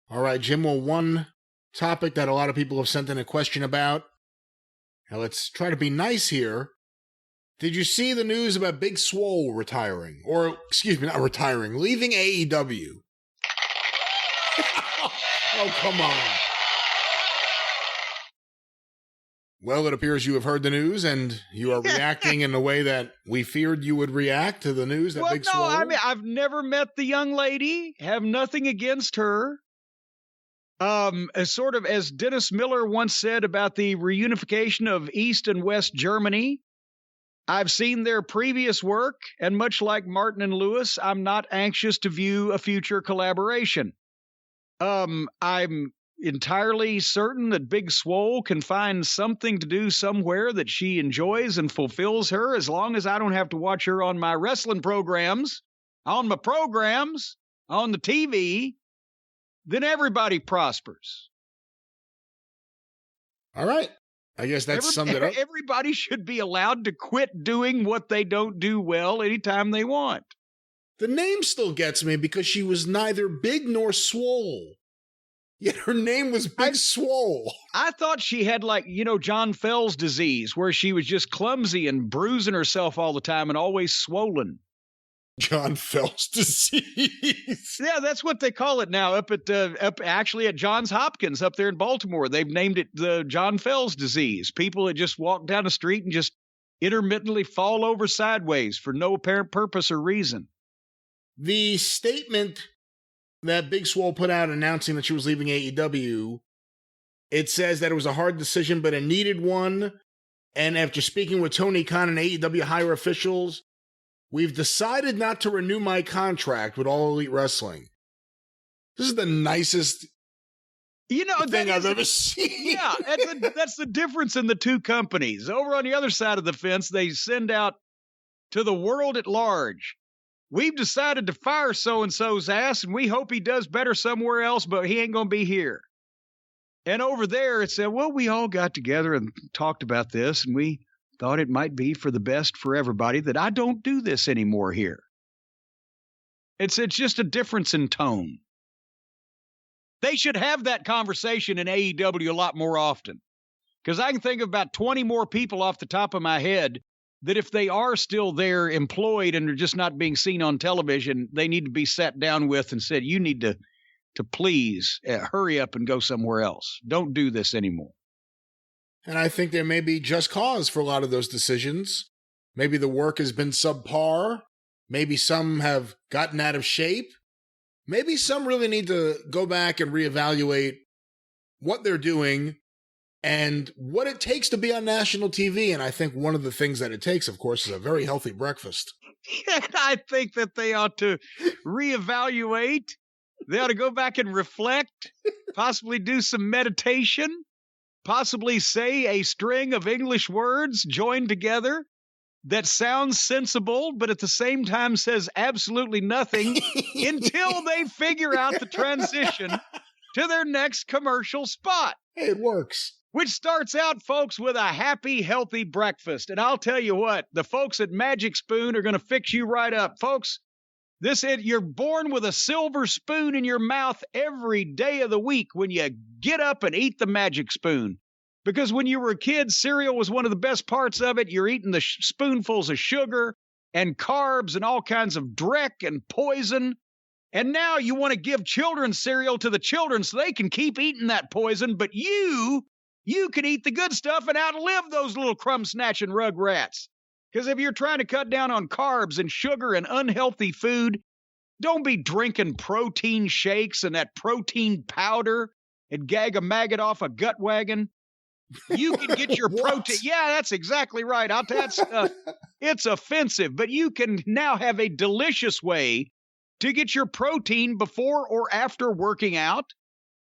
All right, Jim, well, one topic that a lot of people have sent in a question about. Now, let's try to be nice here. Did you see the news about Big Swole retiring? Or, excuse me, not retiring, leaving AEW? Oh, come on. Well, it appears you have heard the news, and you are reacting in a way that we feared you would react to the news that Big Swole... I mean, I've never met the young lady, have nothing against her. As sort of as Dennis Miller once said about the reunification of East and West Germany, I've seen their previous work, and much like Martin and Lewis, I'm not anxious to view a future collaboration. I'm entirely certain that Big Swole can find something to do somewhere that she enjoys and fulfills her, as long as I don't have to watch her on my wrestling programs, on the TV, then everybody prospers. All right. I guess that summed it up. Everybody should be allowed to quit doing what they don't do well anytime they want. The name still gets me because she was neither big nor swole. Yet her name was Big Swole. I thought she had, like, John Fell's disease, where she was just clumsy and bruising herself all the time and always swollen. John Fell's disease. Yeah, that's what they call it now up actually at Johns Hopkins up there in Baltimore. They've named it the John Fell's disease. People that just walk down the street and just intermittently fall over sideways for no apparent purpose or reason. The statement that Big Swole put out announcing that she was leaving AEW, it says that it was a hard decision, but a needed one. And after speaking with Tony Khan and AEW higher officials, we've decided not to renew my contract with All Elite Wrestling. This is the nicest thing I've ever seen. Yeah, that's the difference in the two companies. Over on the other side of the fence, they send out to the world at large, we've decided to fire so-and-so's ass, and we hope he does better somewhere else, but he ain't going to be here. And over there, it said, well, we all got together and talked about this, and we thought it might be for the best for everybody that I don't do this anymore here. It's just a difference in tone. They should have that conversation in AEW a lot more often, because I can think of about 20 more people off the top of my head that if they are still there employed and are just not being seen on television, they need to be sat down with and said, you need to please hurry up and go somewhere else. Don't do this anymore. And I think there may be just cause for a lot of those decisions. Maybe the work has been subpar. Maybe some have gotten out of shape. Maybe some really need to go back and reevaluate what they're doing and what it takes to be on national TV. And I think one of the things that it takes, of course, is a very healthy breakfast. I think that they ought to reevaluate. They ought to go back and reflect, possibly do some meditation, possibly say a string of English words joined together that sounds sensible, but at the same time says absolutely nothing until they figure out the transition to their next commercial spot. Hey, it works. Which starts out, folks, with a happy, healthy breakfast. And I'll tell you what, the folks at Magic Spoon are going to fix you right up. Folks, you're born with a silver spoon in your mouth every day of the week when you get up and eat the Magic Spoon. Because when you were a kid, cereal was one of the best parts of it. You're eating the spoonfuls of sugar and carbs and all kinds of dreck and poison. And now you want to give children cereal to the children so they can keep eating that poison, but you can eat the good stuff and outlive those little crumb-snatching rugrats. Because if you're trying to cut down on carbs and sugar and unhealthy food, don't be drinking protein shakes and that protein powder and gag a maggot off a gut wagon. You can get your protein. Yeah, that's exactly right. I'll tell you, it's offensive, but you can now have a delicious way to get your protein before or after working out.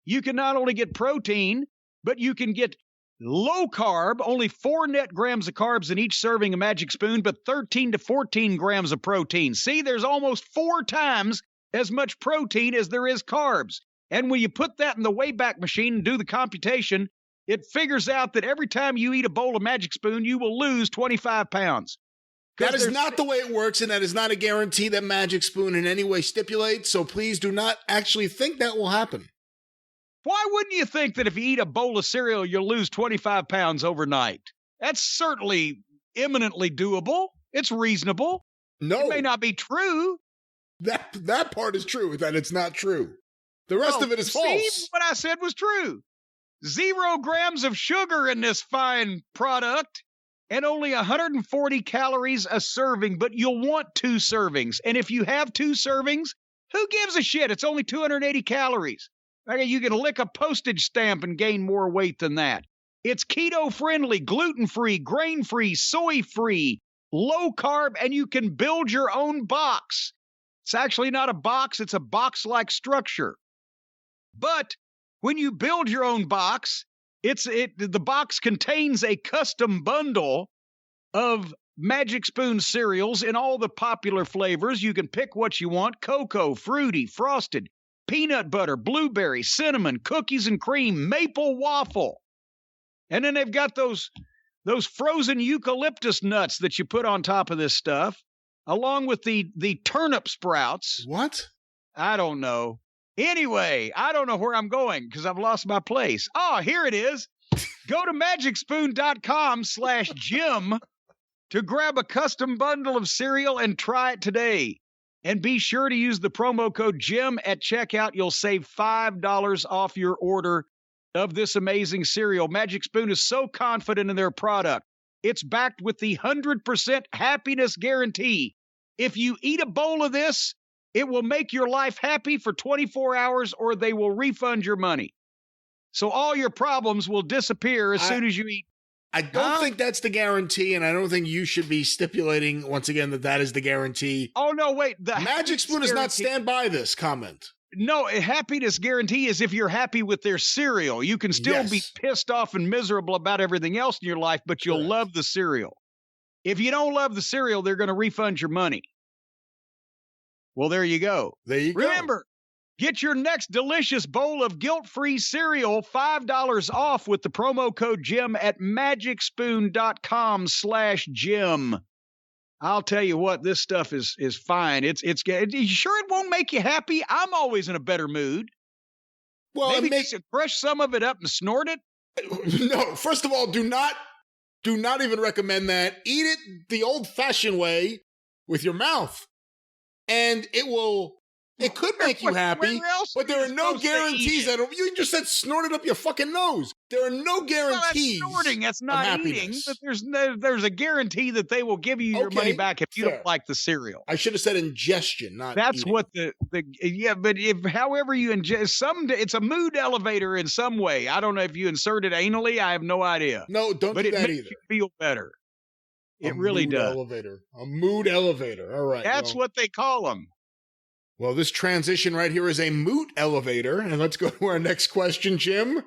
You can not only get protein, but you can get low carb, only 4 net grams of carbs in each serving of Magic Spoon, but 13 to 14 grams of protein. See, there's almost 4 times as much protein as there is carbs. And when you put that in the Wayback Machine and do the computation, it figures out that every time you eat a bowl of Magic Spoon, you will lose 25 pounds. That is not the way it works, and that is not a guarantee that Magic Spoon in any way stipulates, so please do not actually think that will happen. Why wouldn't you think that if you eat a bowl of cereal, you'll lose 25 pounds overnight? That's certainly eminently doable. It's reasonable. No. It may not be true. That part is true, that it's not true. The rest of it is false. What I said was true. 0 grams of sugar in this fine product and only 140 calories a serving, but you'll want 2 servings. And if you have 2 servings, who gives a shit? It's only 280 calories. Okay, you can lick a postage stamp and gain more weight than that. It's keto-friendly, gluten-free, grain-free, soy-free, low-carb, and you can build your own box. It's actually not a box. It's a box-like structure. But when you build your own box, the box contains a custom bundle of Magic Spoon cereals in all the popular flavors. You can pick what you want: cocoa, fruity, frosted, peanut butter, blueberry, cinnamon, cookies and cream, maple waffle. And then they've got those frozen eucalyptus nuts that you put on top of this stuff, along with the turnip sprouts. What? I don't know. Anyway, I don't know where I'm going because I've lost my place. Oh, here it is. Go to magicspoon.com/Jim to grab a custom bundle of cereal and try it today. And be sure to use the promo code Jim at checkout. You'll save $5 off your order of this amazing cereal. Magic Spoon is so confident in their product. It's backed with the 100% happiness guarantee. If you eat a bowl of this, it will make your life happy for 24 hours or they will refund your money. So all your problems will disappear as soon as you eat. I don't think that's the guarantee, and I don't think you should be stipulating, once again, that is the guarantee. Oh, no, wait. The Magic Spoon does not stand by this comment. No, a happiness guarantee is if you're happy with their cereal. You can still be pissed off and miserable about everything else in your life, but you'll love the cereal. If you don't love the cereal, they're going to refund your money. Well, there you go. There you go. Remember, get your next delicious bowl of guilt-free cereal $5 off with the promo code Jim at magicspoon.com/Jim. I'll tell you what, this stuff is fine. You sure it won't make you happy? I'm always in a better mood. Well, maybe just crush some of it up and snort it. No, first of all, do not even recommend that. Eat it the old-fashioned way with your mouth, and it could make you happy, but there are no guarantees. You just said snort it up your fucking nose. There are no guarantees. Well, that's snorting. That's not eating. But there's a guarantee that they will give you your money back if you don't like the cereal. I should have said ingestion, not That's eating. what but however you ingest, it's a mood elevator in some way. I don't know if you insert it anally. I have no idea. No, don't do that either. But it makes you feel better. It really does. A mood elevator. All right. That's what they call them. Well, this transition right here is a mood elevator. And let's go to our next question, Jim.